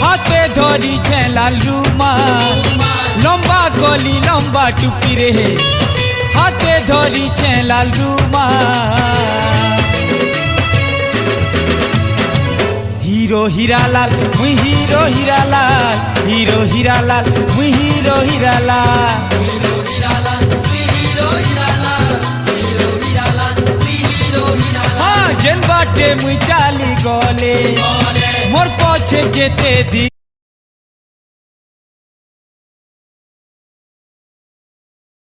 हाथे धरी छे लाल रुमाल लंबा कली लंबा टुपी रे हाथे धरी छे लाल रुमाल हीरो हीरालाल मुई हीरो हीरालाल हीरो हीरालाल मुई हीरो हीरालाल हाँ जेन बाटे मुई चाली गले मोर पछे जेते दी।